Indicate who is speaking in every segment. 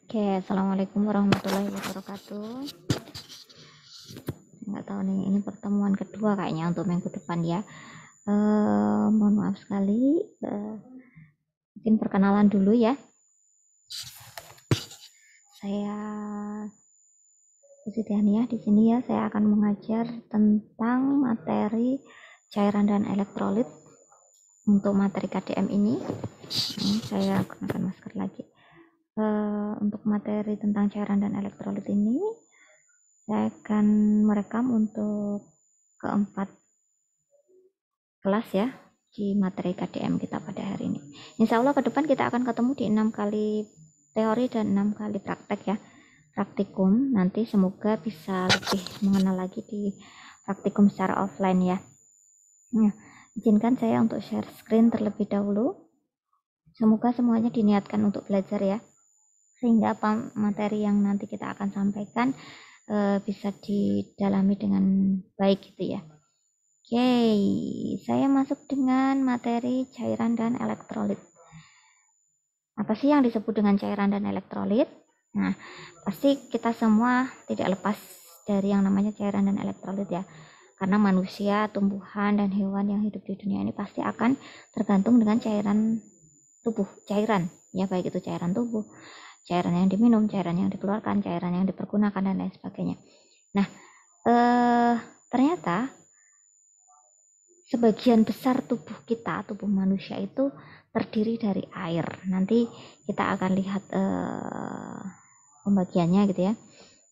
Speaker 1: Oke, assalamualaikum warahmatullahi wabarakatuh. Nggak tahu nih, ini pertemuan kedua kayaknya untuk minggu depan ya. Mohon maaf sekali. Mungkin perkenalan dulu ya. Saya Siti Diania di sini ya. Saya akan mengajar tentang materi cairan dan elektrolit untuk materi KDM ini. Saya gunakan masker lagi. Untuk materi tentang cairan dan elektrolit ini, saya akan merekam untuk keempat kelas ya di materi KDM kita pada hari ini. Insya Allah ke depan kita akan ketemu di 6 kali teori dan 6 kali praktek ya, praktikum. Nanti semoga bisa lebih mengenal lagi di praktikum secara offline ya. Nah, izinkan saya untuk share screen terlebih dahulu. Semoga semuanya diniatkan untuk belajar ya, sehingga apa materi yang nanti kita akan sampaikan bisa didalami dengan baik gitu ya. Oke, saya masuk dengan materi cairan dan elektrolit. Apa sih yang disebut dengan cairan dan elektrolit? Nah, pasti kita semua tidak lepas dari yang namanya cairan dan elektrolit ya. Karena manusia, tumbuhan, dan hewan yang hidup di dunia ini pasti akan tergantung dengan cairan tubuh, cairan. Ya, baik itu cairan tubuh, cairan yang diminum, cairan yang dikeluarkan, cairan yang dipergunakan, dan lain sebagainya. Nah, ternyata sebagian besar tubuh kita, tubuh manusia itu terdiri dari air. Nanti kita akan lihat pembagiannya gitu ya.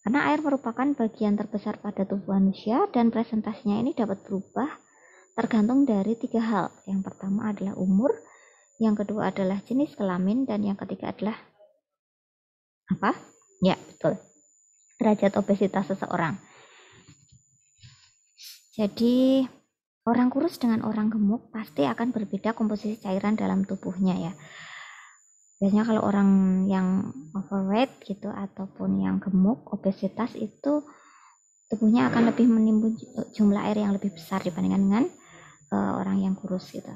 Speaker 1: Karena air merupakan bagian terbesar pada tubuh manusia dan presentasinya ini dapat berubah tergantung dari 3 hal. Yang pertama adalah umur, yang kedua adalah jenis kelamin, dan yang ketiga adalah apa? Ya, betul. Derajat obesitas seseorang. Jadi orang kurus dengan orang gemuk pasti akan berbeda komposisi cairan dalam tubuhnya ya. Biasanya kalau orang yang overweight gitu ataupun yang gemuk, obesitas itu tubuhnya akan lebih menimbun jumlah air yang lebih besar dibandingkan dengan orang yang kurus gitu,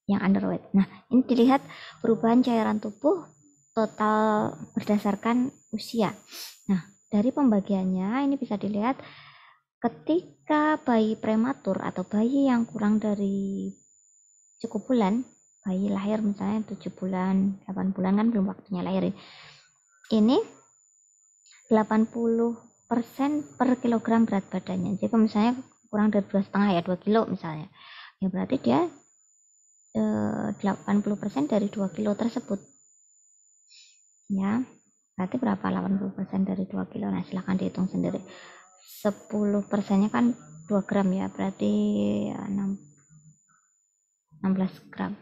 Speaker 1: yang underweight. Nah, ini dilihat perubahan cairan tubuh total berdasarkan usia. Nah, dari pembagiannya ini bisa dilihat ketika bayi prematur atau bayi yang kurang dari cukup bulan, bayi lahir misalnya 7 bulan, 8 bulan kan belum waktunya lahir. Ini 80% per kilogram berat badannya. Jadi misalnya kurang dari 2,5 ya, 2 kilo misalnya. Ya berarti dia 80% dari 2 kilo tersebut. Ya, berarti berapa 80% dari 2 kilo? Nah, silahkan dihitung sendiri. 10%-nya kan 2 gram ya, berarti 16 gram.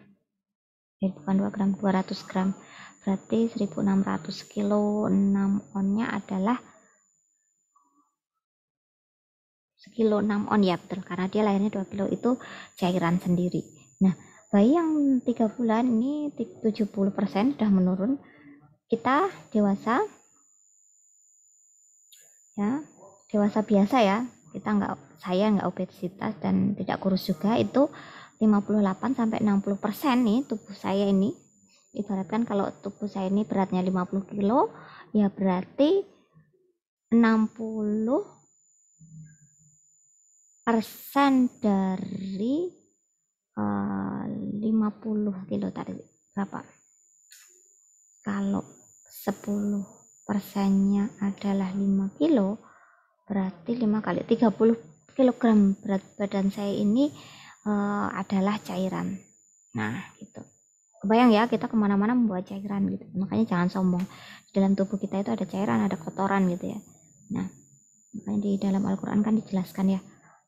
Speaker 1: Bukan 2 gram, 200 gram. Berarti 1600 kilo, 6 onnya adalah sekilo 6 on ya, betul. Karena dia lahirnya 2 kilo itu cairan sendiri. Nah, bayi yang 3 bulan ini 70% sudah menurun. Kita dewasa ya, dewasa biasa ya, saya nggak obesitas dan tidak kurus juga, itu 58-60% nih tubuh saya ini. Ibaratkan kalau tubuh saya ini beratnya 50 kilo ya berarti 60% dari 50 kilo tadi berapa? Kalau 10%-nya adalah 5 kilo, berarti 5 kali 30 kilogram berat badan saya ini adalah cairan. Nah, gitu. Kebayang ya, kita kemana-mana membawa cairan gitu. Makanya jangan sombong. Di dalam tubuh kita itu ada cairan, ada kotoran gitu ya. Nah, makanya di dalam Al-Quran kan dijelaskan ya,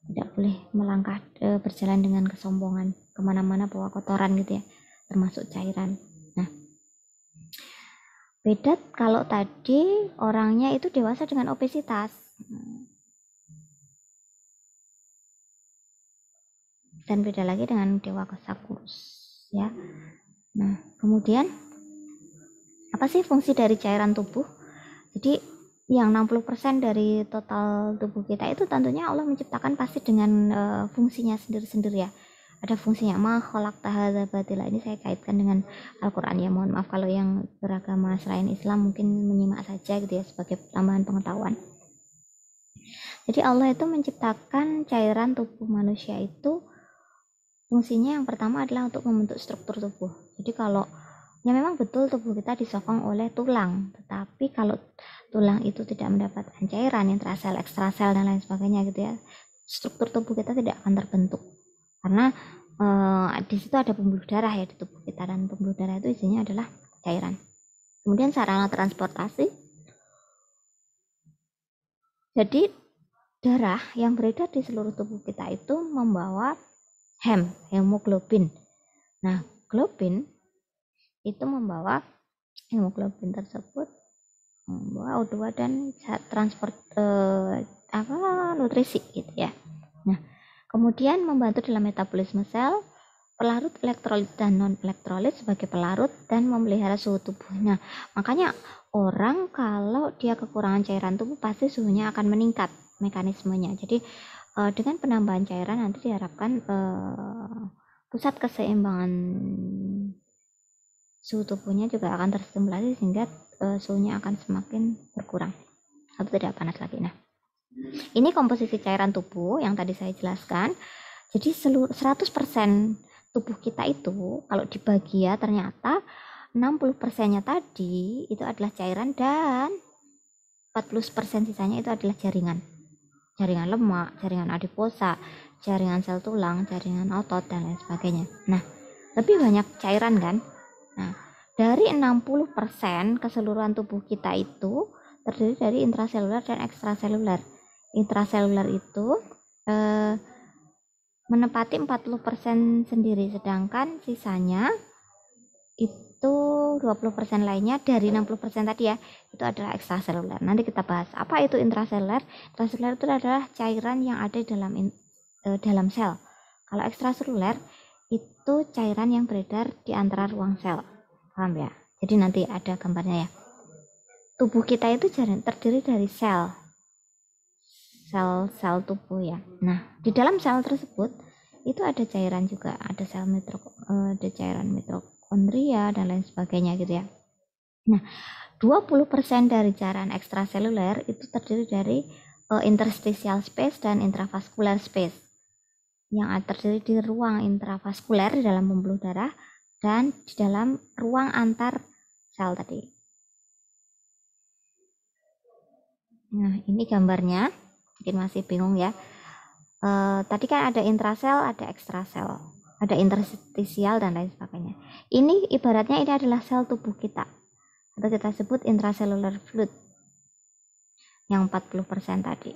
Speaker 1: tidak boleh melangkah berjalan dengan kesombongan, kemana-mana bawa kotoran gitu ya, termasuk cairan. Nah, beda kalau tadi orangnya itu dewasa dengan obesitas. Dan beda lagi dengan dewasa kurus ya. Nah, kemudian apa sih fungsi dari cairan tubuh? Jadi yang 60% dari total tubuh kita itu tentunya Allah menciptakan pasti dengan fungsinya sendiri-sendiri ya. ada fungsinya. Ma khalaqta hadza batila, ini saya kaitkan dengan Al-Qur'an ya. Mohon maaf kalau yang beragama selain Islam mungkin menyimak saja gitu ya sebagai tambahan pengetahuan. Jadi Allah itu menciptakan cairan tubuh manusia itu fungsinya yang pertama adalah untuk membentuk struktur tubuh. Jadi kalau ya memang betul tubuh kita disokong oleh tulang, tetapi kalau tulang itu tidak mendapatkan cairan intrasel, ekstrasel dan lain sebagainya gitu ya, struktur tubuh kita tidak akan terbentuk. Karena di situ ada pembuluh darah ya di tubuh kita, dan pembuluh darah itu isinya adalah cairan. Kemudian sarana transportasi. Jadi darah yang beredar di seluruh tubuh kita itu membawa hemoglobin. Nah, globin itu membawa hemoglobin tersebut membawa O2 dan transport nutrisi gitu ya. Nah, kemudian membantu dalam metabolisme sel, pelarut elektrolit dan non elektrolit sebagai pelarut dan memelihara suhu tubuh. Nah, makanya orang kalau dia kekurangan cairan tubuh pasti suhunya akan meningkat mekanismenya. Jadi dengan penambahan cairan nanti diharapkan pusat keseimbangan suhu tubuhnya juga akan terstimulasi sehingga suhunya akan semakin berkurang atau tidak panas lagi. Nah, ini komposisi cairan tubuh yang tadi saya jelaskan. Jadi 100% tubuh kita itu kalau dibagi ya ternyata 60%-nya tadi itu adalah cairan dan 40% sisanya itu adalah jaringan. Jaringan lemak, jaringan adiposa, jaringan sel tulang, jaringan otot dan lain sebagainya. Nah, lebih banyak cairan kan? Nah, dari 60% keseluruhan tubuh kita itu terdiri dari intraseluler dan ekstraseluler. Intraseluler itu menempati 40% sendiri, sedangkan sisanya itu 20% lainnya dari 60% tadi ya, itu adalah ekstraseluler. Nanti kita bahas apa itu intraseluler. Intraseluler itu adalah cairan yang ada dalam sel. Kalau ekstraseluler itu cairan yang beredar di antara ruang sel. Paham ya? Jadi nanti ada gambarnya ya. Tubuh kita itu terdiri dari sel tubuh ya. Nah, di dalam sel tersebut itu ada cairan juga, ada ada cairan mitokondria dan lain sebagainya gitu ya. Nah, 20% dari cairan ekstraseluler itu terdiri dari interstitial space dan intravascular space yang terdiri di ruang intravaskuler di dalam pembuluh darah dan di dalam ruang antar sel tadi. Nah, ini gambarnya, mungkin masih bingung ya. Tadi kan ada intrasel, ada ekstrasel, ada interstisial dan lain sebagainya. Ini ibaratnya ini adalah sel tubuh kita, atau kita sebut intracellular fluid yang 40% tadi.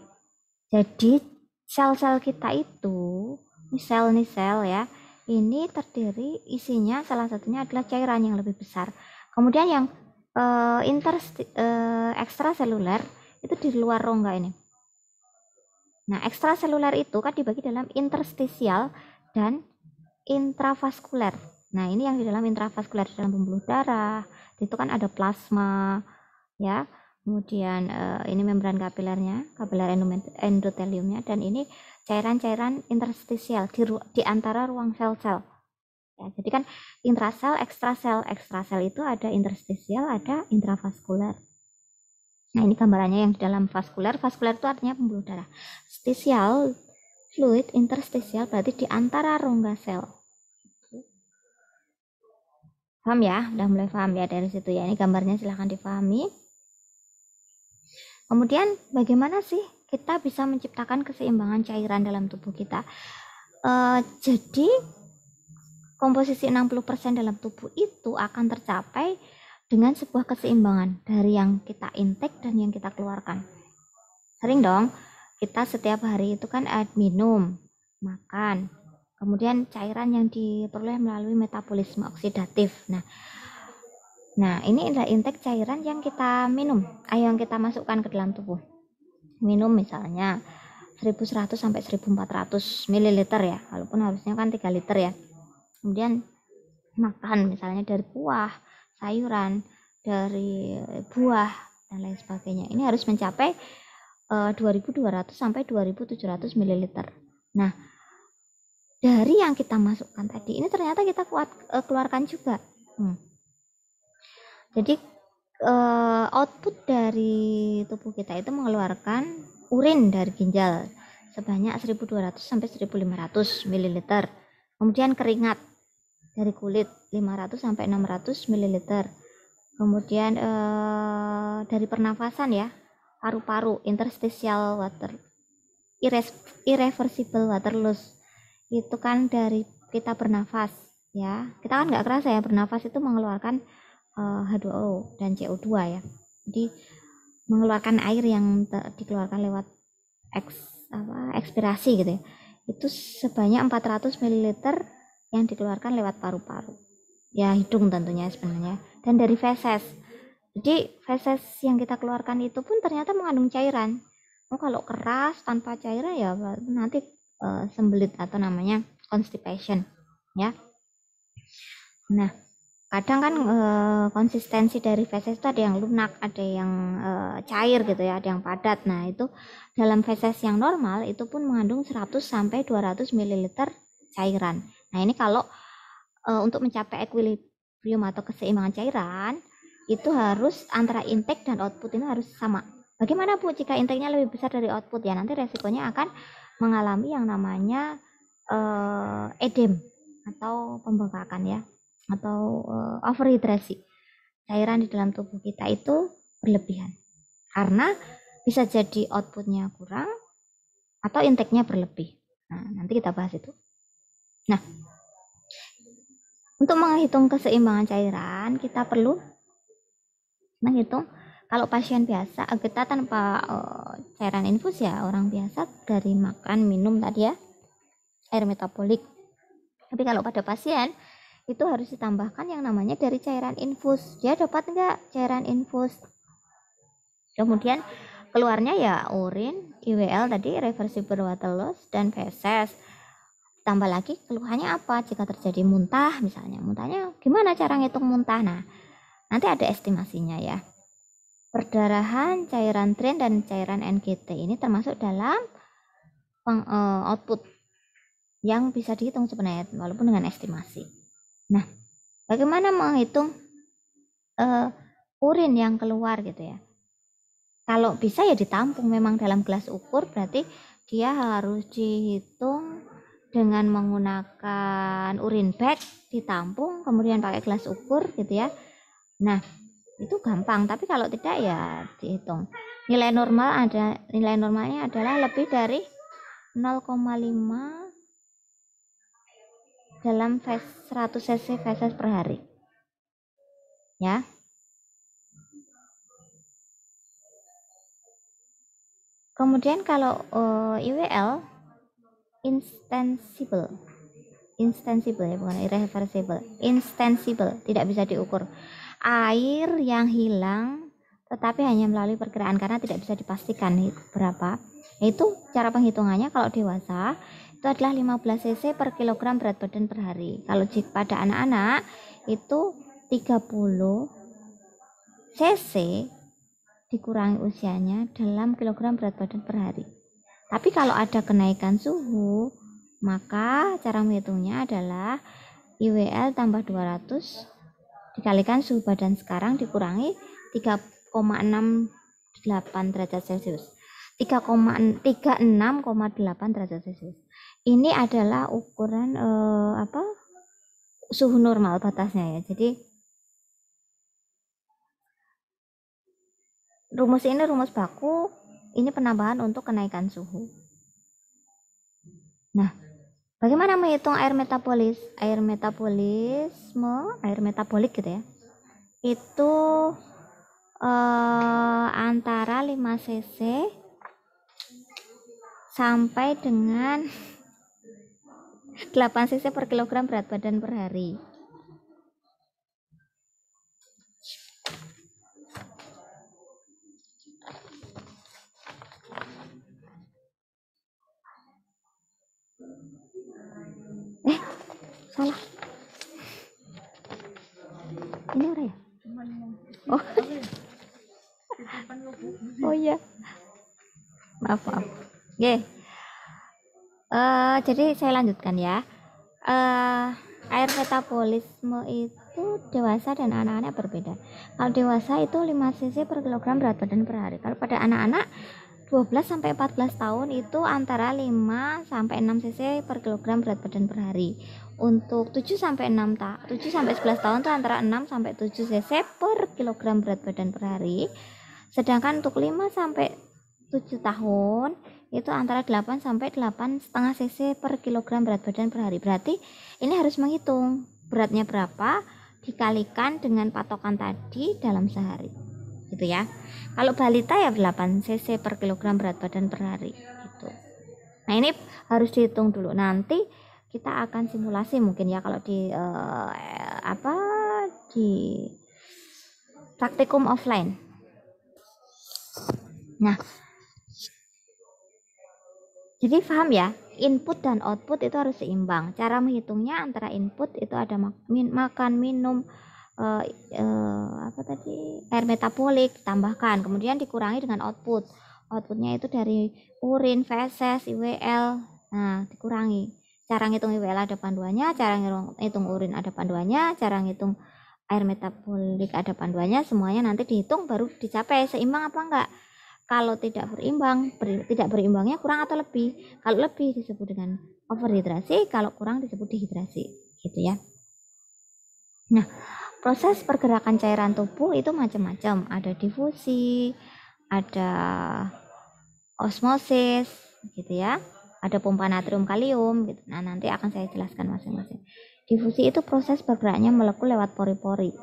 Speaker 1: Jadi sel-sel kita itu, ini sel ya, ini terdiri isinya salah satunya adalah cairan yang lebih besar. Kemudian yang ekstraseluler itu di luar rongga ini. Nah, ekstraseluler itu kan dibagi dalam interstisial dan intravaskuler. Nah, ini yang di dalam intravaskuler, di dalam pembuluh darah, itu kan ada plasma, ya. Kemudian ini membran kapilernya, kapiler endoteliumnya, dan ini cairan-cairan interstisial di antara ruang sel-sel. Ya, jadi kan intrasel, ekstrasel itu ada interstisial, ada intravaskuler. Nah, ini gambarannya yang di dalam vaskuler. Vaskuler itu artinya pembuluh darah. Stisial, fluid, interstisial berarti di antara rongga sel. Paham ya? Udah mulai paham ya dari situ ya. Ini gambarnya silahkan dipahami. Kemudian bagaimana sih kita bisa menciptakan keseimbangan cairan dalam tubuh kita? Jadi komposisi 60% dalam tubuh itu akan tercapai dengan sebuah keseimbangan dari yang kita intake dan yang kita keluarkan. Sering dong, kita setiap hari itu kan minum, makan, kemudian cairan yang diperoleh melalui metabolisme oksidatif. Nah, ini adalah intake cairan yang kita minum, yang kita masukkan ke dalam tubuh. Minum misalnya 1100 sampai 1400 ml ya, walaupun harusnya kan 3 liter ya. Kemudian makan misalnya dari buah, sayuran, dari buah dan lain sebagainya. Ini harus mencapai 2200 sampai 2700 ml. Nah, dari yang kita masukkan tadi ini ternyata kita keluarkan juga. Jadi output dari tubuh kita itu mengeluarkan urin dari ginjal sebanyak 1200 sampai 1500 ml. Kemudian keringat dari kulit 500 sampai 600 ml. Kemudian dari pernafasan ya, paru-paru, interstitial water, irreversible water loss. Itu kan dari kita bernafas ya. Kita kan nggak kerasa ya, bernafas itu mengeluarkan H2O dan CO2 ya. Jadi mengeluarkan air yang dikeluarkan lewat ekspirasi gitu ya. Itu sebanyak 400 ml yang dikeluarkan lewat paru-paru. Ya hidung tentunya sebenarnya. Dan dari feses. Jadi feses yang kita keluarkan itu pun ternyata mengandung cairan. Kalau keras tanpa cairan ya nanti sembelit atau namanya constipation ya. Nah, kadang kan konsistensi dari feses itu ada yang lunak, ada yang cair gitu ya, ada yang padat. Nah, itu dalam feses yang normal itu pun mengandung 100 sampai 200 ml cairan. Nah, ini kalau untuk mencapai equilibrium atau keseimbangan cairan itu harus antara intake dan output ini harus sama. Bagaimana Bu jika intake-nya lebih besar dari output ya? Nanti resikonya akan mengalami yang namanya edem atau pembengkakan ya, atau overhidrasi. Cairan di dalam tubuh kita itu berlebihan karena bisa jadi outputnya kurang atau intake-nya berlebih. Nah, nanti kita bahas itu. Nah, untuk menghitung keseimbangan cairan kita perlu menghitung kalau pasien biasa, kita tanpa cairan infus ya, orang biasa dari makan minum tadi ya, air metabolik. Tapi kalau pada pasien itu harus ditambahkan yang namanya dari cairan infus. Dia dapat nggak cairan infus? Kemudian keluarnya ya urin, IWL tadi, reversible water loss, dan feses. Tambah lagi keluhannya apa? Jika terjadi muntah misalnya, muntahnya gimana cara ngitung muntah? Nah, nanti ada estimasinya ya. Perdarahan, cairan drain, dan cairan NGT ini termasuk dalam output yang bisa dihitung sebenarnya walaupun dengan estimasi. Nah, bagaimana menghitung urin yang keluar gitu ya? Kalau bisa ya ditampung memang dalam gelas ukur, berarti dia harus dihitung dengan menggunakan urin bag, ditampung kemudian pakai gelas ukur gitu ya. Nah, itu gampang, tapi kalau tidak ya dihitung. Nilai normalnya adalah lebih dari 0,5 dalam 100 cc feses per hari. Ya. Kemudian kalau IWL instansible ya, bukan irreversible, instansible, tidak bisa diukur. Air yang hilang tetapi hanya melalui perkiraan karena tidak bisa dipastikan berapa. Itu cara penghitungannya kalau dewasa itu adalah 15 cc per kilogram berat badan per hari. Kalau pada anak-anak itu 30 cc dikurangi usianya dalam kilogram berat badan per hari. Tapi kalau ada kenaikan suhu, maka cara menghitungnya adalah IWL tambah 200 dikalikan suhu badan sekarang dikurangi 3,68 derajat Celcius. 36,8 derajat Celcius. Ini adalah ukuran suhu normal batasnya ya. Jadi rumus ini rumus baku, ini penambahan untuk kenaikan suhu. Nah, bagaimana menghitung air metabolis? Air metabolik gitu ya. Itu antara 5 cc sampai dengan 8 cc per kilogram berat badan per hari. Salah. Ini orang ya? Oh. Oh iya. Maaf. Yeah. Jadi saya lanjutkan ya. eh Air metabolisme itu dewasa dan anak-anak berbeda. Kalau dewasa itu 5 cc per kilogram berat badan per hari. Kalau pada anak-anak 12 sampai 14 tahun itu antara 5 sampai 6 cc per kilogram berat badan per hari. Untuk 7 sampai 6 7 sampai 11 tahun itu antara 6 sampai 7 cc per kilogram berat badan per hari. Sedangkan untuk 5 sampai 7 tahun itu antara 8 sampai 8,5 cc per kilogram berat badan per hari. Berarti ini harus menghitung beratnya berapa dikalikan dengan patokan tadi dalam sehari. Gitu ya. Kalau balita ya 8 cc per kilogram berat badan per hari gitu. Nah, ini harus dihitung dulu. Nanti kita akan simulasi mungkin ya kalau di di praktikum offline. Nah, jadi paham ya, input dan output itu harus seimbang. Cara menghitungnya antara input itu ada makan, minum, air metabolik tambahkan, kemudian dikurangi dengan output. Outputnya itu dari urin, feses, IWL. Nah, dikurangi. Cara ngitung IWL ada panduannya, cara ngitung urin ada panduannya, cara ngitung air metabolik ada panduannya, semuanya nanti dihitung baru dicapai seimbang apa enggak. Kalau tidak berimbang, tidak berimbangnya kurang atau lebih. Kalau lebih disebut dengan overhidrasi, kalau kurang disebut dehidrasi, gitu ya. Nah, proses pergerakan cairan tubuh itu macam-macam. Ada difusi, ada osmosis, gitu ya. Ada pompa natrium kalium, gitu. Nah, nanti akan saya jelaskan masing-masing. Difusi itu proses bergeraknya molekul lewat pori-pori.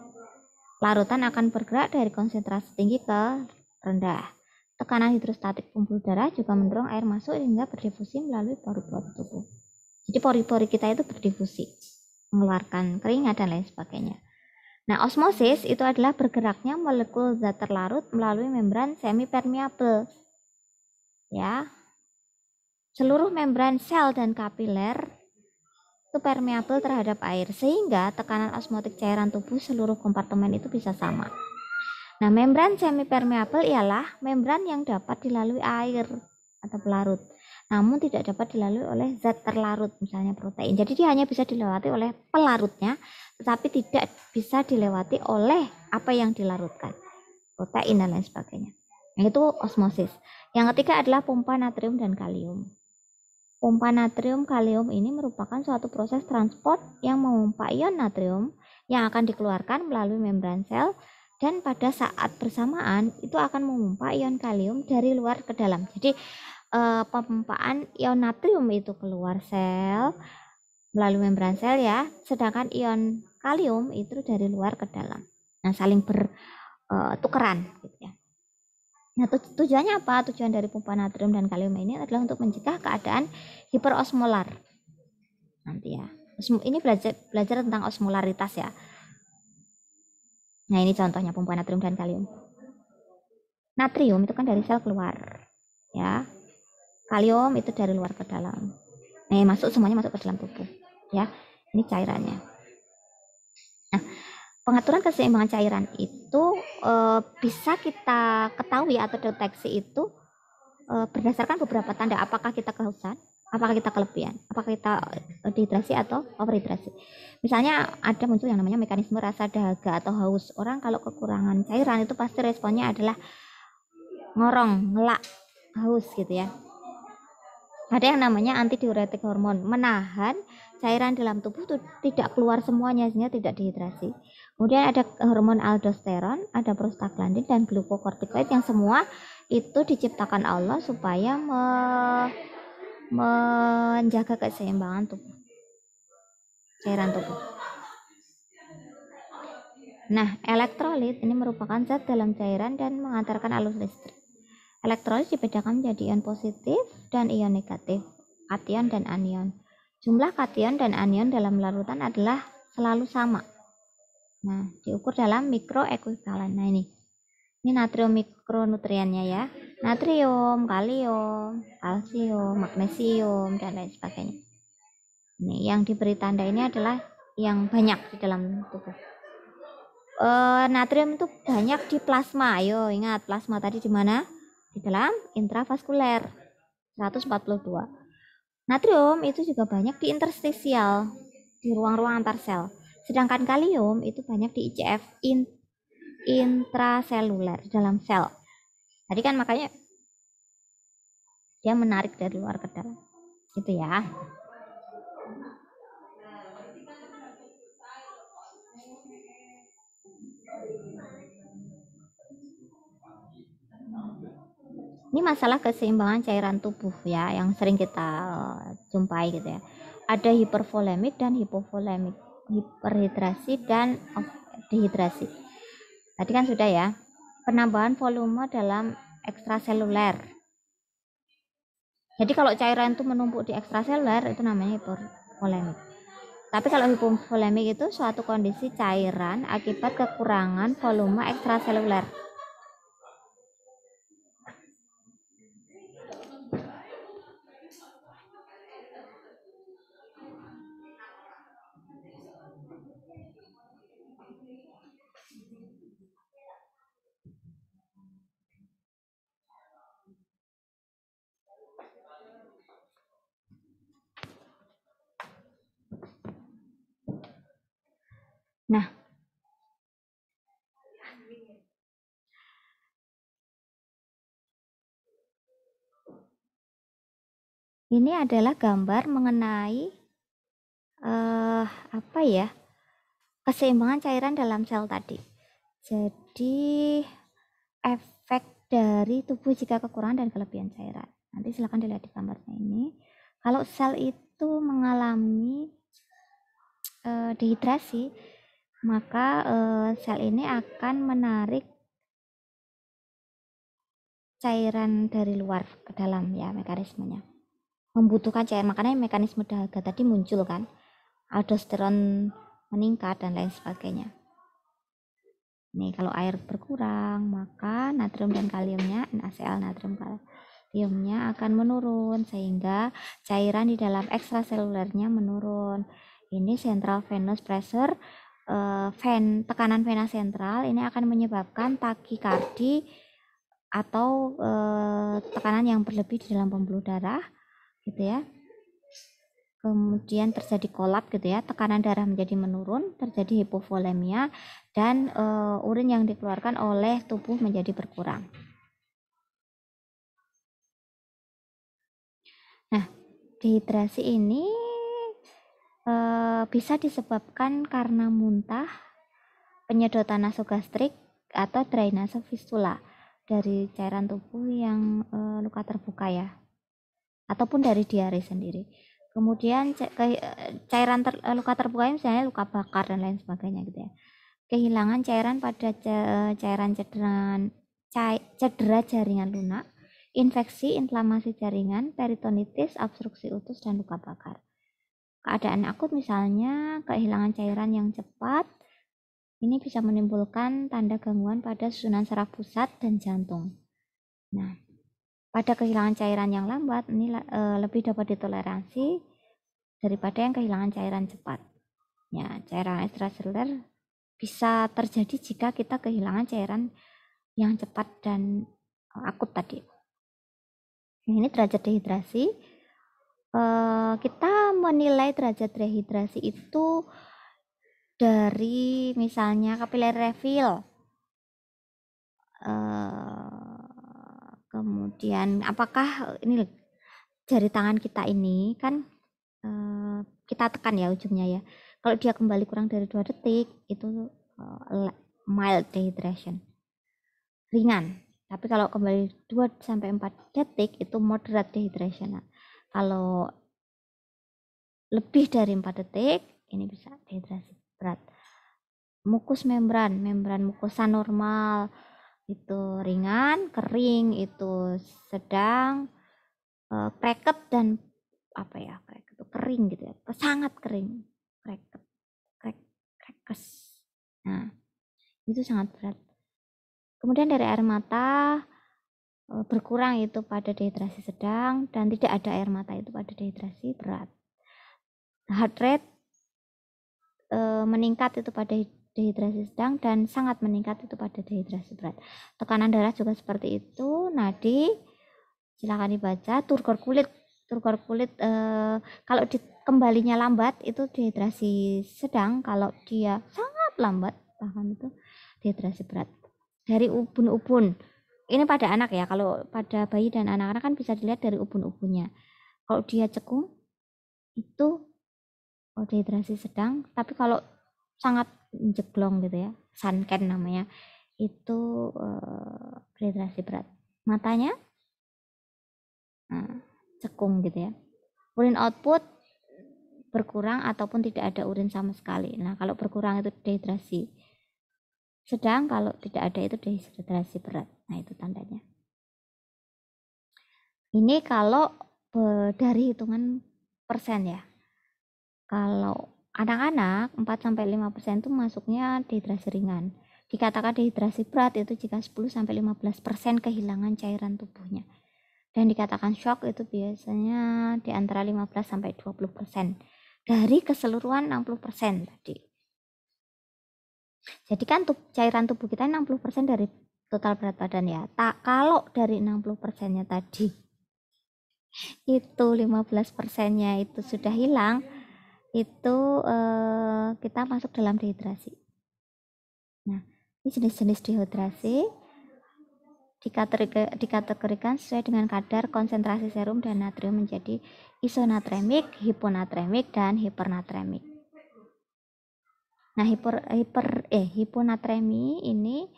Speaker 1: Larutan akan bergerak dari konsentrasi tinggi ke rendah. Tekanan hidrostatik pembuluh darah juga mendorong air masuk hingga berdifusi melalui pori-pori tubuh. Jadi pori-pori kita itu berdifusi, mengeluarkan keringat dan lain sebagainya. Nah, osmosis itu adalah bergeraknya molekul zat terlarut melalui membran semi-permeabel. Ya. Seluruh membran sel dan kapiler itu permeabel terhadap air, sehingga tekanan osmotik cairan tubuh seluruh kompartemen itu bisa sama. Nah, membran semi-permeabel ialah membran yang dapat dilalui air atau pelarut, namun tidak dapat dilalui oleh zat terlarut, misalnya protein. Jadi dia hanya bisa dilewati oleh pelarutnya, tetapi tidak bisa dilewati oleh apa yang dilarutkan, protein dan lain sebagainya. Nah, itu osmosis. Yang ketiga adalah pompa natrium dan kalium. Pompa natrium kalium ini merupakan suatu proses transport yang memompa ion natrium yang akan dikeluarkan melalui membran sel, dan pada saat bersamaan itu akan memompa ion kalium dari luar ke dalam. Jadi pemompaan ion natrium itu keluar sel melalui membran sel ya, sedangkan ion kalium itu dari luar ke dalam. Nah, saling bertukeran gitu ya. Nah, tujuannya apa? Tujuan dari pompa natrium dan kalium ini adalah untuk mencegah keadaan hiperosmolar. Nanti ya. Ini belajar tentang osmolaritas ya. Nah, ini contohnya pompa natrium dan kalium. Natrium itu kan dari sel keluar, ya. Kalium itu dari luar ke dalam. Nah, semuanya masuk ke dalam tubuh, ya. Ini cairannya. Nah, pengaturan keseimbangan cairan itu bisa kita ketahui atau deteksi itu berdasarkan beberapa tanda. Apakah kita kehausan, apakah kita kelebihan, apakah kita dehidrasi atau overhidrasi. Misalnya ada muncul yang namanya mekanisme rasa dahaga atau haus. Orang kalau kekurangan cairan itu pasti responnya adalah ngorong, ngelak, haus gitu ya. Ada yang namanya antidiuretik hormon, menahan cairan dalam tubuh itu tidak keluar semuanya sehingga tidak dehidrasi. Kemudian ada hormon aldosteron, ada prostaglandin dan glukokortikoid yang semua itu diciptakan Allah supaya menjaga keseimbangan tubuh, cairan tubuh. Nah, elektrolit ini merupakan zat dalam cairan dan mengantarkan arus listrik. Elektrolit dibedakan menjadi ion positif dan ion negatif, kation dan anion. Jumlah kation dan anion dalam larutan adalah selalu sama. Nah, diukur dalam mikroekuivalen. Nah, ini natrium mikronutriennya ya. Natrium, kalium, kalsium, magnesium, dan lain sebagainya. Ini yang diberi tanda ini adalah yang banyak di dalam tubuh. Natrium itu banyak di plasma. Ayo ingat, plasma tadi di mana? Di dalam intravaskuler 142. Natrium itu juga banyak di interstisial, di ruang-ruang antar sel. Sedangkan kalium itu banyak di ICF, intraseluler, dalam sel. Tadi kan makanya dia menarik dari luar ke dalam. Gitu ya. Ini masalah keseimbangan cairan tubuh ya, yang sering kita jumpai gitu ya. Ada hipervolemik dan hipovolemik, hiperhidrasi dan dehidrasi. Tadi kan sudah ya, penambahan volume dalam ekstraseluler. Jadi kalau cairan itu menumpuk di ekstraseluler itu namanya hipervolemik. Tapi kalau hipovolemik itu suatu kondisi cairan akibat kekurangan volume ekstraseluler. Nah, ini adalah gambar mengenai apa ya, keseimbangan cairan dalam sel tadi. Jadi efek dari tubuh jika kekurangan dan kelebihan cairan. Nanti silakan dilihat di gambarnya ini. Kalau sel itu mengalami dehidrasi, maka sel ini akan menarik cairan dari luar ke dalam ya, mekanismenya. Membutuhkan cairan, makanya mekanisme dahaga tadi muncul kan, aldosteron meningkat dan lain sebagainya. Nih kalau air berkurang, maka natrium dan kaliumnya, NaCl natrium kaliumnya akan menurun sehingga cairan di dalam ekstraselulernya menurun. Ini central venous pressure, tekanan vena sentral ini akan menyebabkan takikardi atau tekanan yang berlebih di dalam pembuluh darah gitu ya. Kemudian terjadi kolap gitu ya, tekanan darah menjadi menurun, terjadi hipovolemia dan urin yang dikeluarkan oleh tubuh menjadi berkurang. Nah, dehidrasi ini bisa disebabkan karena muntah, penyedotan nasogastrik atau drainase fistula dari cairan tubuh yang luka terbuka ya, ataupun dari diare sendiri. Kemudian cairan luka terbuka misalnya luka bakar dan lain sebagainya gitu ya. Kehilangan cairan pada cairan cedera jaringan lunak, infeksi, inflamasi jaringan, peritonitis, obstruksi usus dan luka bakar. Keadaan akut misalnya kehilangan cairan yang cepat, ini bisa menimbulkan tanda gangguan pada susunan saraf pusat dan jantung. Nah, pada kehilangan cairan yang lambat, ini lebih dapat ditoleransi daripada yang kehilangan cairan cepat. Ya, cairan ekstraseluler bisa terjadi jika kita kehilangan cairan yang cepat dan akut tadi. Ini derajat dehidrasi. Kita menilai derajat dehidrasi itu dari misalnya capillary refill. Kemudian apakah ini jari tangan kita ini kan kita tekan ya ujungnya ya. Kalau dia kembali kurang dari 2 detik itu mild dehydration, ringan. Tapi kalau kembali 2-4 detik itu moderate dehydration. Nah, kalau lebih dari 4 detik ini bisa dehidrasi berat. Mukus membran mukosa normal itu ringan, kering itu sedang, kreket dan apa ya, kreket itu kering gitu ya, sangat kering, kreket, krekes. Nah, itu sangat berat. Kemudian dari air mata berkurang itu pada dehidrasi sedang dan tidak ada air mata itu pada dehidrasi berat. Heart rate meningkat itu pada dehidrasi sedang dan sangat meningkat itu pada dehidrasi berat. Tekanan darah juga seperti itu. Nadi silakan dibaca. Turgor kulit turgor kulit kalau kembalinya lambat itu dehidrasi sedang, kalau dia sangat lambat bahkan itu dehidrasi berat. Dari ubun-ubun, ini pada anak ya, kalau pada bayi dan anak-anak kan bisa dilihat dari ubun-ubunnya. Kalau dia cekung itu dehidrasi sedang, tapi kalau sangat jeglong gitu ya, sunken namanya, itu dehidrasi berat. Matanya cekung gitu ya. Urin output berkurang ataupun tidak ada urin sama sekali. Nah, kalau berkurang itu dehidrasi sedang, kalau tidak ada itu dehidrasi berat. Nah, itu tandanya. Ini kalau dari hitungan persen ya. Kalau anak-anak 4-5% itu masuknya dehidrasi ringan. Dikatakan dehidrasi berat itu jika 10-15% kehilangan cairan tubuhnya. Dan dikatakan shock itu biasanya di antara 15-20% dari keseluruhan 60% tadi. Jadi kan cairan tubuh kita 60% dari total berat badan ya. Kalau dari 60%-nya tadi itu 15%-nya itu sudah hilang, itu kita masuk dalam dehidrasi. Nah, ini jenis-jenis dehidrasi dikategorikan sesuai dengan kadar konsentrasi serum dan natrium menjadi isonatremik, hiponatremik, dan hipernatremik. Nah, hiponatremi ini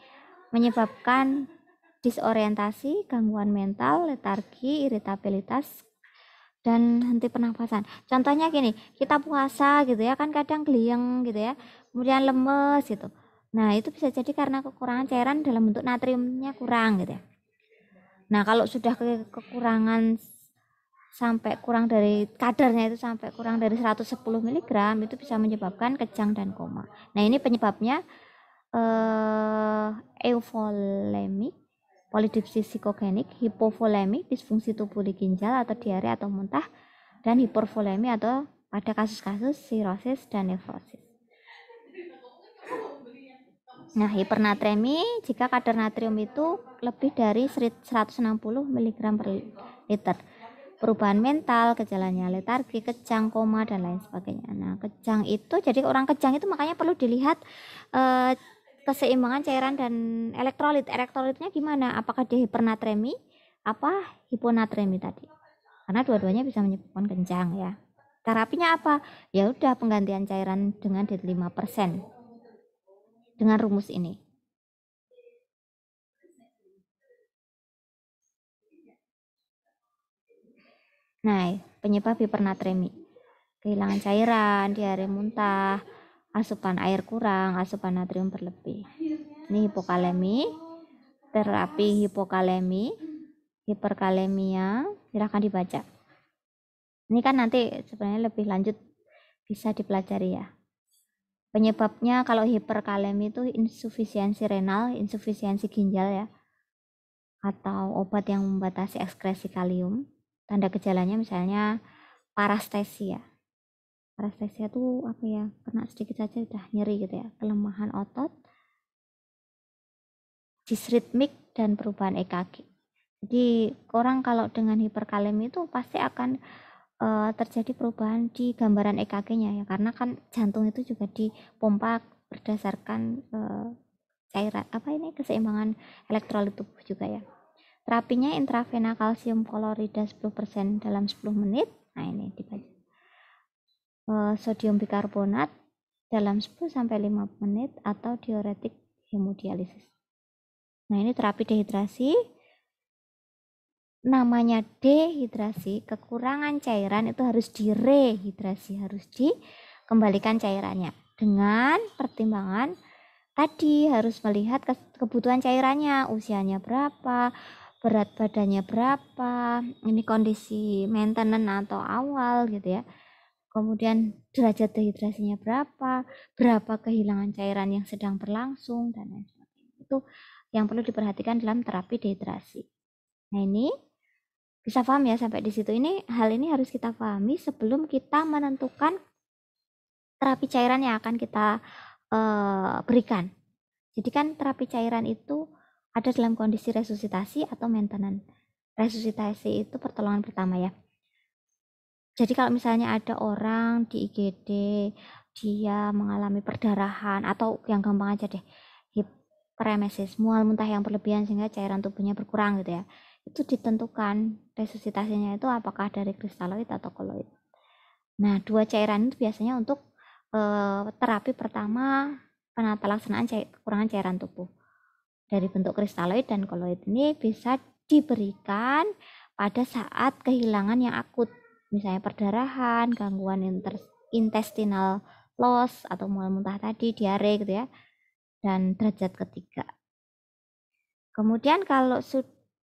Speaker 1: menyebabkan disorientasi, gangguan mental, letargi, iritabilitas, dan henti pernafasan. Contohnya gini, kita puasa gitu ya, kan kadang geliang gitu ya, kemudian lemes gitu. Nah, itu bisa jadi karena kekurangan cairan dalam bentuk natriumnya kurang gitu ya. Nah, kalau sudah kekurangan sampai kurang dari kadarnya itu sampai kurang dari 110 mg itu bisa menyebabkan kejang dan koma. Nah, ini penyebabnya euvolemik, polidipsi psikogenik, hipovolemik, disfungsi tubuh di ginjal atau diare atau muntah, dan hipervolemi atau pada kasus-kasus sirosis dan nefrosis. Nah, hipernatremi jika kadar natrium itu lebih dari 160 mg per liter. Perubahan mental, gejalanya letargi, kejang, koma, dan lain sebagainya. Nah, kejang itu, jadi orang kejang itu makanya perlu dilihat keseimbangan cairan dan elektrolit. Elektrolitnya gimana? Apakah dia hipernatremi apa hiponatremi tadi? Karena dua-duanya bisa menyebabkan kejang ya. Terapinya apa? Ya udah, penggantian cairan dengan 5% dengan rumus ini. Nah, penyebab hipernatremi, kehilangan cairan, diare muntah, asupan air kurang, asupan natrium berlebih. Ini hipokalemi, terapi hipokalemi, hiperkalemia, silahkan dibaca. Ini kan nanti sebenarnya lebih lanjut bisa dipelajari ya. Penyebabnya kalau hiperkalemi itu insufisiensi renal, insufisiensi ginjal ya, atau obat yang membatasi ekskresi kalium. Tanda gejalanya misalnya parastesia. Parastesia itu apa ya? Kena sedikit saja udah nyeri gitu ya, kelemahan otot, disritmik, dan perubahan EKG. Jadi orang kalau dengan hiperkalemi itu pasti akan terjadi perubahan di gambaran EKG-nya ya, karena kan jantung itu juga dipompa berdasarkan cairan keseimbangan elektrolit tubuh juga ya. Terapinya intravena kalsium klorida 10% dalam 10 menit. Nah, ini dibaca. Sodium bikarbonat dalam 10-5 menit atau diuretik hemodialisis. Nah, ini terapi dehidrasi. Namanya dehidrasi, kekurangan cairan itu harus direhidrasi, harus dikembalikan cairannya. Dengan pertimbangan tadi harus melihat kebutuhan cairannya, usianya berapa, berat badannya berapa, ini kondisi maintenance atau awal gitu ya. Kemudian derajat dehidrasinya berapa kehilangan cairan yang sedang berlangsung, dan lain sebagainya. Itu yang perlu diperhatikan dalam terapi dehidrasi. Nah, ini bisa paham ya sampai di situ. Hal ini harus kita pahami sebelum kita menentukan terapi cairan yang akan kita berikan. Jadi kan terapi cairan itu ada dalam kondisi resusitasi atau maintenance. Resusitasi itu pertolongan pertama ya. Jadi kalau misalnya ada orang di IGD, dia mengalami perdarahan atau yang gampang aja deh, hiperemesis, mual muntah yang berlebihan sehingga cairan tubuhnya berkurang gitu ya. Itu ditentukan resusitasinya itu apakah dari kristaloid atau koloid. Nah, dua cairan itu biasanya untuk terapi pertama penata laksanaan kekurangan cairan tubuh. Dari bentuk kristaloid dan koloid ini bisa diberikan pada saat kehilangan yang akut, misalnya perdarahan, gangguan intestinal loss atau mual muntah tadi, diare gitu ya, dan derajat ketiga. Kemudian kalau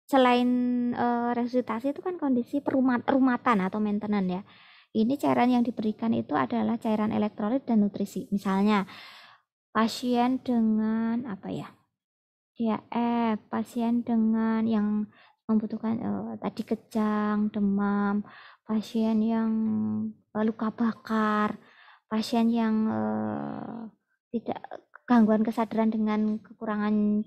Speaker 1: selain resusitasi itu kan kondisi perumatan atau maintenance ya. Ini cairan yang diberikan itu adalah cairan elektrolit dan nutrisi. Misalnya pasien dengan apa ya? DAF, pasien dengan yang membutuhkan tadi kejang, demam, pasien yang luka bakar, pasien yang tidak gangguan kesadaran dengan kekurangan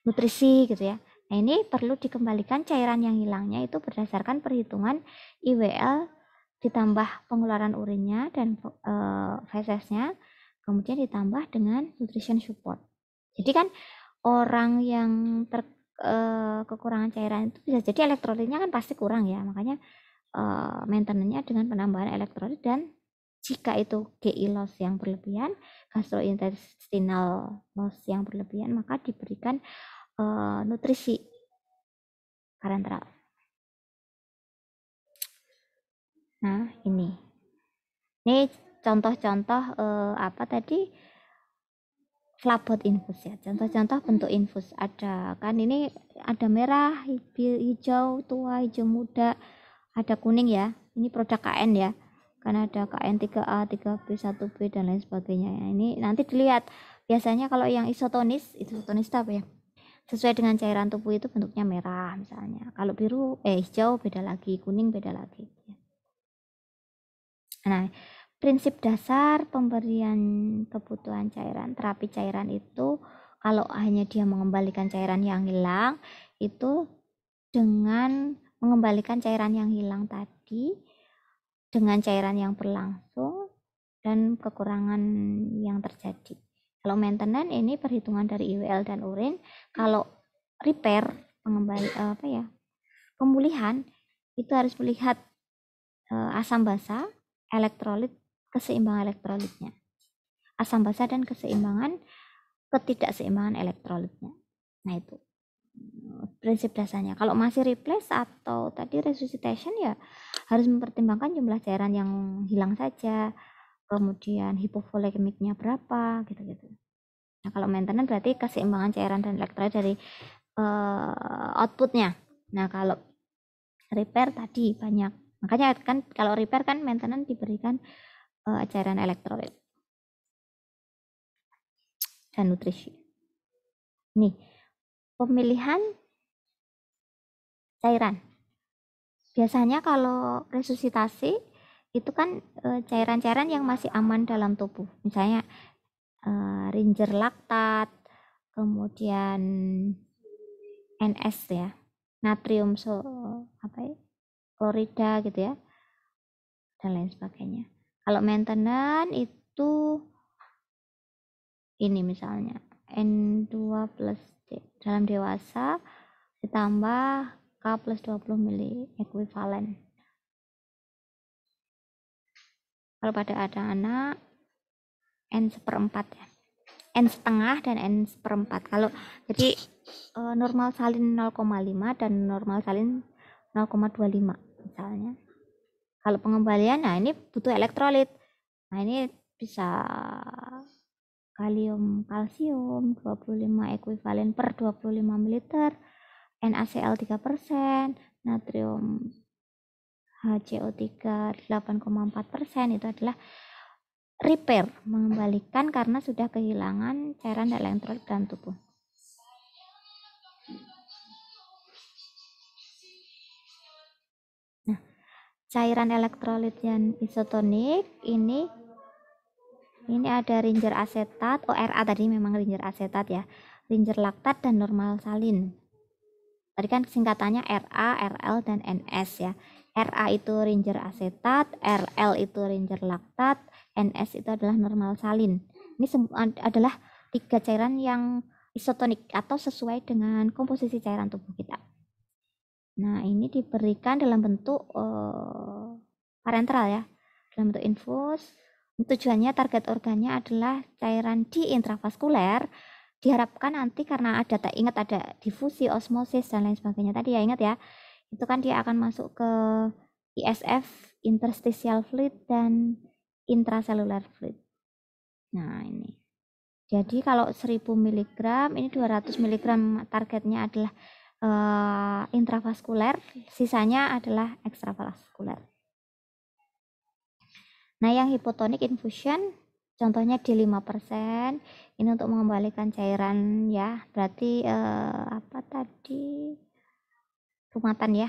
Speaker 1: nutrisi gitu ya. Nah, ini perlu dikembalikan cairan yang hilangnya itu berdasarkan perhitungan IWL ditambah pengeluaran urinnya dan fesesnya, kemudian ditambah dengan nutrition support. Jadi kan orang yang kekurangan cairan itu bisa jadi elektrolitnya kan pasti kurang ya, makanya maintenance-nya dengan penambahan elektrolit, dan jika itu GI loss yang berlebihan, gastrointestinal loss yang berlebihan, maka diberikan nutrisi parenteral. Nah, ini contoh-contoh apa tadi, flabot infus ya. Contoh-contoh bentuk infus ada kan, ini ada merah, hijau tua, hijau muda, ada kuning ya. Ini produk KN ya. Kan ada KN 3A, 3B, 1B dan lain sebagainya ya. Ini nanti dilihat. Biasanya kalau yang isotonis itu apa ya? Sesuai dengan cairan tubuh itu bentuknya merah misalnya. Kalau biru hijau beda lagi, kuning beda lagi. Nah, prinsip dasar pemberian kebutuhan cairan, terapi cairan itu kalau hanya dia mengembalikan cairan yang hilang, itu dengan mengembalikan cairan yang hilang tadi dengan cairan yang berlangsung dan kekurangan yang terjadi. Kalau maintenance ini perhitungan dari IWL dan urin. Kalau repair, pemulihan itu harus melihat asam basa, elektrolit, keseimbangan elektrolitnya. Asam basa dan ketidakseimbangan elektrolitnya. Nah, itu prinsip dasarnya. Kalau masih replace atau tadi resuscitation ya harus mempertimbangkan jumlah cairan yang hilang saja, kemudian hipovolemiknya berapa gitu-gitu. Nah, kalau maintenance berarti keseimbangan cairan dan elektrolit dari outputnya. Nah, kalau repair tadi banyak. Makanya kan kalau repair kan maintenance diberikan cairan elektrolit dan nutrisi. Nih, pemilihan cairan. Biasanya kalau resusitasi itu kan cairan-cairan yang masih aman dalam tubuh. Misalnya ringer laktat, kemudian NS ya, natrium klorida gitu ya, dan lain sebagainya. Kalau maintenance itu ini misalnya N2 plus D dalam dewasa ditambah K plus 20 mili ekuivalen. Kalau pada ada anak N seperempat ya, N setengah dan N seperempat. Kalau jadi normal salin 0,5 dan normal salin 0,25 misalnya. Kalau pengembalian, nah ini butuh elektrolit. Nah ini bisa kalium kalsium 25 ekuivalen per 25 ml, NaCl 3%, natrium HCO3 8,4%. Itu adalah repair, mengembalikan karena sudah kehilangan cairan dan elektrolit dalam tubuh. Nah, cairan elektrolit yang isotonik ini ada ringer asetat, ORA tadi memang ringer asetat ya, ringer laktat dan normal salin. Tadi kan singkatannya RA, RL dan NS ya. Ra itu ringer asetat, Rl itu ringer laktat, NS itu adalah normal salin. Ini adalah 3 cairan yang isotonik atau sesuai dengan komposisi cairan tubuh kita. Nah, ini diberikan dalam bentuk parenteral ya, dalam bentuk infus. Tujuannya target organnya adalah cairan di intravaskuler. Diharapkan nanti karena ingat ada difusi, osmosis dan lain sebagainya tadi ya, ingat ya. Itu kan dia akan masuk ke ISF, interstitial fluid dan intracellular fluid. Nah, ini. Jadi kalau 1000 mg ini 200 mg targetnya adalah intravaskuler, sisanya adalah ekstravaskuler. Nah, yang hipotonik infusion contohnya di 5%. Ini untuk mengembalikan cairan ya. Berarti apa tadi? Rumatan ya.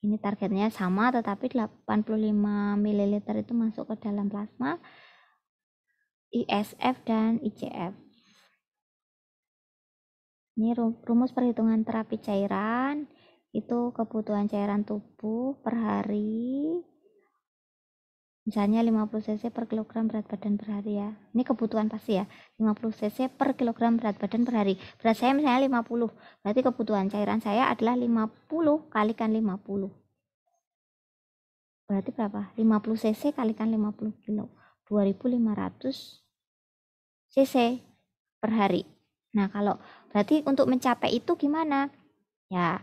Speaker 1: Ini targetnya sama tetapi 85 ml itu masuk ke dalam plasma, ISF dan ICF. Ini rumus perhitungan terapi cairan. Itu kebutuhan cairan tubuh per hari. Misalnya 50 cc per kilogram berat badan per hari ya. Ini kebutuhan pasti ya. 50 cc per kilogram berat badan per hari. Berat saya misalnya 50. Berarti kebutuhan cairan saya adalah 50 kalikan 50. Berarti berapa? 50 cc kalikan 50 kilo. 2500 cc per hari. Nah, kalau berarti untuk mencapai itu gimana? Ya,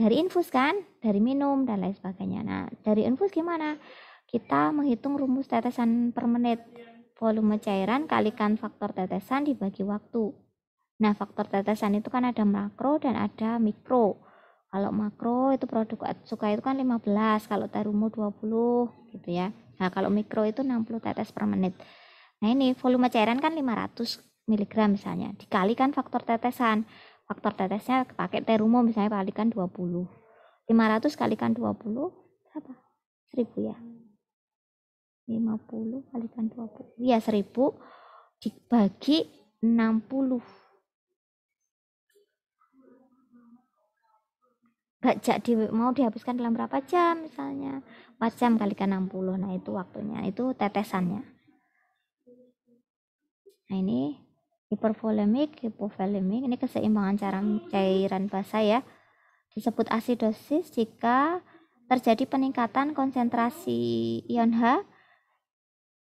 Speaker 1: dari infus kan, dari minum dan lain sebagainya. Nah, dari infus gimana? Kita menghitung rumus tetesan per menit. Volume cairan kalikan faktor tetesan dibagi waktu. Nah, faktor tetesan itu kan ada makro dan ada mikro. Kalau makro itu produk Otsuka itu kan 15, kalau Terumo 20 gitu ya. Nah, kalau mikro itu 60 tetes per menit. Nah, ini volume cairan kan 500 mg misalnya. Dikalikan faktor tetesan. Faktor tetesnya pakai Terumo misalnya kalikan 20. 500 kalikan 20 berapa? 1000 ya. 50 kalikan 20. Ya 1000 dibagi 60. Mau dihabiskan dalam berapa jam misalnya? 4 jam kalikan 60. Nah, itu waktunya. Itu tetesannya. Nah, ini hipervolemik, hipovolemik. Ini keseimbangan cairan basah ya. Disebut asidosis jika terjadi peningkatan konsentrasi ion H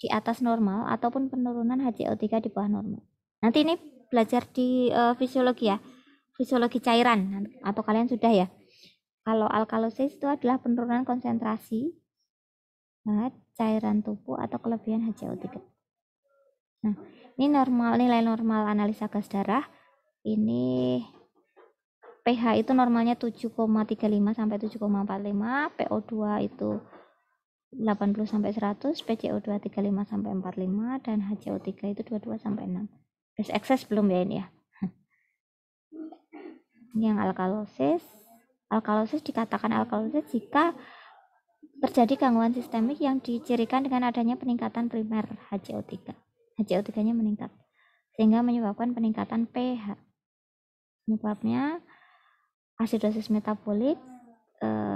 Speaker 1: di atas normal ataupun penurunan HCO3 di bawah normal. Nanti ini belajar di fisiologi ya, fisiologi cairan atau kalian sudah ya. Kalau alkalosis itu adalah penurunan konsentrasi cairan tubuh atau kelebihan HCO3. Nah, ini nilai normal analisa gas darah. Ini pH itu normalnya 7,35 sampai 7,45, PO2 itu 80 sampai 100, PCO2 35 sampai 45 dan HCO3 itu 22 sampai 6. Gas ekses belum ya ini ya. Ini yang alkalosis. Alkalosis dikatakan alkalosis jika terjadi gangguan sistemik yang dicirikan dengan adanya peningkatan primer HCO3. HCO3-nya meningkat sehingga menyebabkan peningkatan pH. Penyebabnya asidosis metabolik.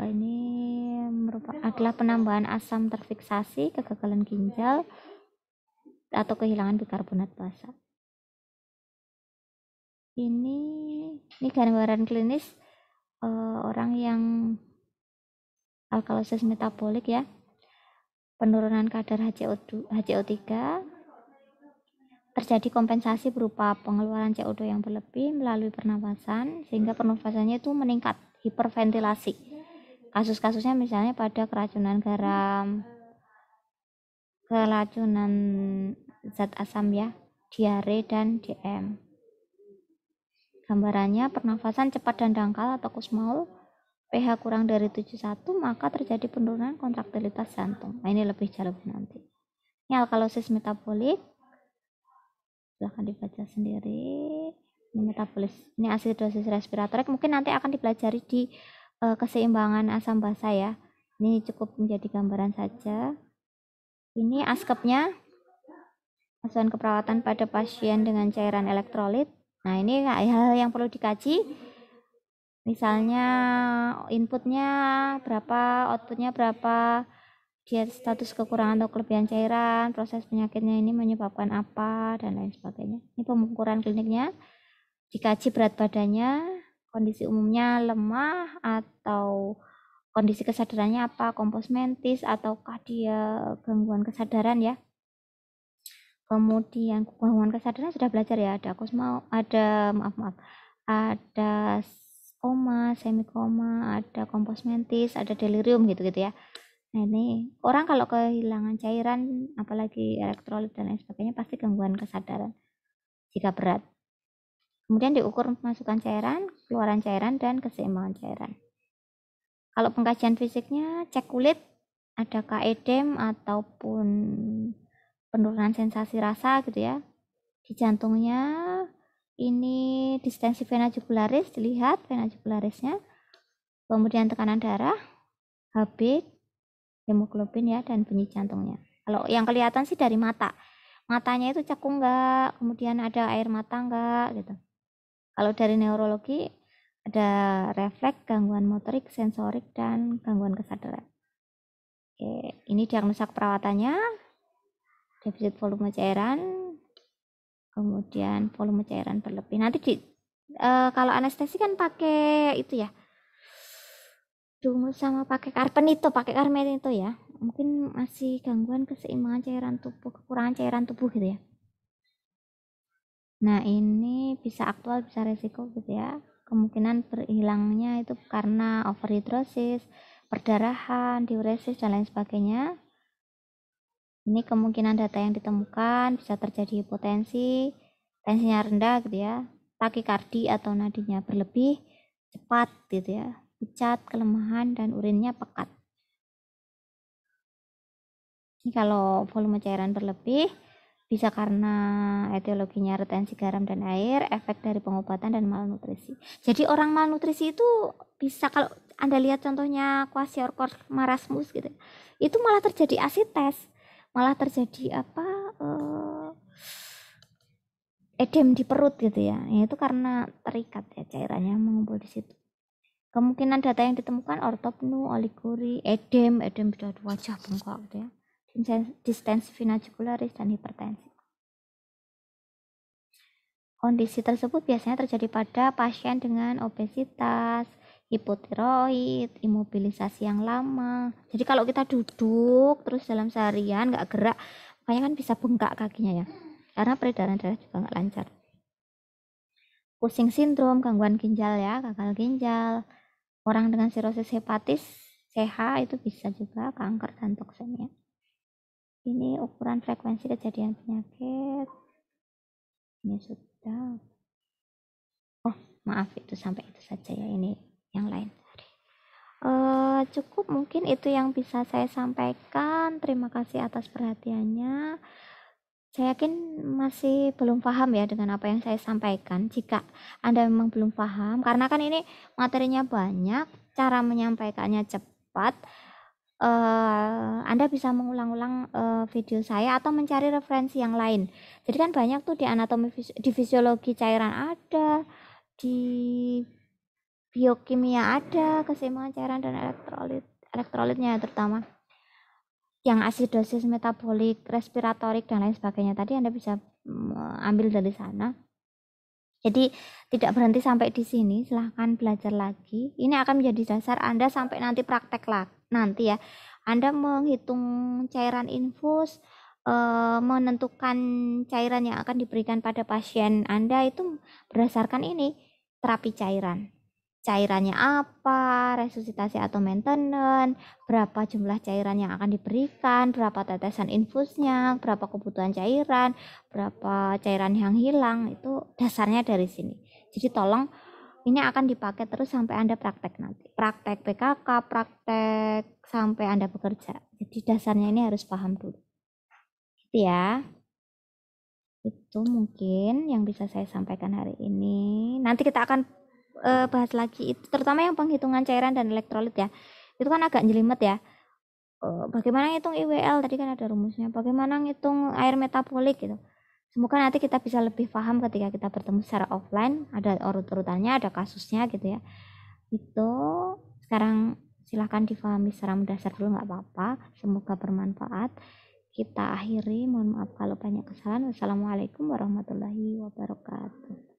Speaker 1: Ini adalah penambahan asam terfiksasi, kegagalan ginjal atau kehilangan bikarbonat basa. Ini gambaran klinis orang yang alkalosis metabolik ya. Penurunan kadar HCO3, terjadi kompensasi berupa pengeluaran CO2 yang berlebih melalui pernapasan sehingga pernapasannya itu meningkat, hiperventilasi. Kasus-kasusnya misalnya pada keracunan garam, keracunan zat asam ya, diare dan DM. Gambarannya pernafasan cepat dan dangkal atau kusmaul, pH kurang dari 71, maka terjadi penurunan kontraktilitas jantung. Nah, ini lebih jauh nanti. Ini alkalosis metabolik. Silahkan dibaca sendiri. Ini metabolis. Ini asidosis respiratorik. Mungkin nanti akan dipelajari di keseimbangan asam basa ya. Ini cukup menjadi gambaran saja. Ini askepnya, asuhan keperawatan pada pasien dengan cairan elektrolit. Nah, ini hal yang perlu dikaji. Misalnya inputnya berapa, outputnya berapa, dia status kekurangan atau kelebihan cairan, proses penyakitnya ini menyebabkan apa, dan lain sebagainya. Ini pengukuran kliniknya, dikaji berat badannya, kondisi umumnya lemah atau kondisi kesadarannya apa, kompos mentis ataukah dia gangguan kesadaran ya. Kemudian gangguan kesadaran sudah belajar ya, ada kosma, ada ada koma, semi koma, ada kompos mentis, ada delirium gitu-gitu ya. Nah ini orang kalau kehilangan cairan, apalagi elektrolit dan lain sebagainya, pasti gangguan kesadaran jika berat. Kemudian diukur masukan cairan, keluaran cairan, dan keseimbangan cairan. Kalau pengkajian fisiknya, cek kulit, adakah edem ataupun penurunan sensasi rasa gitu ya. Di jantungnya ini distensi vena jugularis, dilihat vena jugularisnya. Kemudian tekanan darah, HB, hemoglobin ya, dan bunyi jantungnya. Kalau yang kelihatan sih dari mata. Matanya itu cekung enggak, kemudian ada air mata enggak gitu. Kalau dari neurologi ada refleks, gangguan motorik, sensorik, dan gangguan kesadaran. Oke, ini diagnosa perawatannya, defisit volume cairan, kemudian volume cairan berlebih. Nanti kalau anestesi kan pakai itu ya, dungu sama pakai karpen itu ya. Mungkin masih gangguan keseimbangan cairan tubuh, kekurangan cairan tubuh gitu ya. Nah ini bisa aktual, bisa resiko gitu ya. Kemungkinan berhilangnya itu karena overhidrosis, perdarahan, diuresis, dan lain sebagainya. Ini kemungkinan data yang ditemukan, bisa terjadi hipotensi, tensinya rendah gitu ya, takikardi atau nadinya berlebih, cepat gitu ya, pucat, kelemahan, dan urinnya pekat. Ini kalau volume cairan berlebih, bisa karena etiologinya retensi garam dan air, efek dari pengobatan, dan malnutrisi. Jadi orang malnutrisi itu bisa, kalau Anda lihat contohnya kwashiorkor marasmus gitu, itu malah terjadi asites, malah terjadi edem di perut gitu ya. Itu karena terikat ya cairannya mengumpul di situ. Kemungkinan data yang ditemukan ortopnu, oliguri, edem sudah wajah bengkak gitu ya. Distensi vena jugularis, dan hipertensi. Kondisi tersebut biasanya terjadi pada pasien dengan obesitas, hipotiroid, imobilisasi yang lama. Jadi kalau kita duduk terus dalam seharian nggak gerak, makanya kan bisa bengkak kakinya ya, karena peredaran darah juga nggak lancar. Cushing sindrom, gangguan ginjal ya, gagal ginjal. Orang dengan sirosis hepatis CH itu bisa juga kanker dan toksemia. Ini ukuran frekuensi kejadian penyakit. Ini sudah. Oh, maaf itu sampai itu saja ya, ini yang lain. Cukup mungkin itu yang bisa saya sampaikan. Terima kasih atas perhatiannya. Saya yakin masih belum paham ya dengan apa yang saya sampaikan. Jika Anda memang belum paham, karena kan ini materinya banyak, cara menyampaikannya cepat, Anda bisa mengulang-ulang video saya atau mencari referensi yang lain. Jadi kan banyak tuh di anatomi, di fisiologi cairan ada, di biokimia ada, keseimbangan cairan dan elektrolitnya terutama. Yang asidosis metabolik, respiratorik, dan lain sebagainya tadi Anda bisa ambil dari sana. Jadi tidak berhenti sampai di sini, silahkan belajar lagi. Ini akan menjadi dasar Anda sampai nanti praktek nanti ya. Anda menghitung cairan infus, menentukan cairan yang akan diberikan pada pasien Anda itu berdasarkan ini, terapi cairan. Cairannya apa, resusitasi atau maintenance, berapa jumlah cairan yang akan diberikan, berapa tetesan infusnya, berapa kebutuhan cairan, berapa cairan yang hilang, itu dasarnya dari sini. Jadi tolong ini akan dipakai terus sampai Anda praktek nanti. Praktek PKK, praktek sampai Anda bekerja. Jadi dasarnya ini harus paham dulu. Gitu ya. Itu mungkin yang bisa saya sampaikan hari ini. Nanti kita akan bahas lagi itu, terutama yang penghitungan cairan dan elektrolit ya. Itu kan agak jelimet ya. Bagaimana ngitung IWL tadi kan ada rumusnya. Bagaimana ngitung air metabolik gitu. Semoga nanti kita bisa lebih paham ketika kita bertemu secara offline. Ada urut-urutannya, ada kasusnya gitu ya. Itu sekarang silahkan difahami secara mendasar dulu, nggak apa-apa, semoga bermanfaat. Kita akhiri, mohon maaf kalau banyak kesalahan. Wassalamualaikum warahmatullahi wabarakatuh.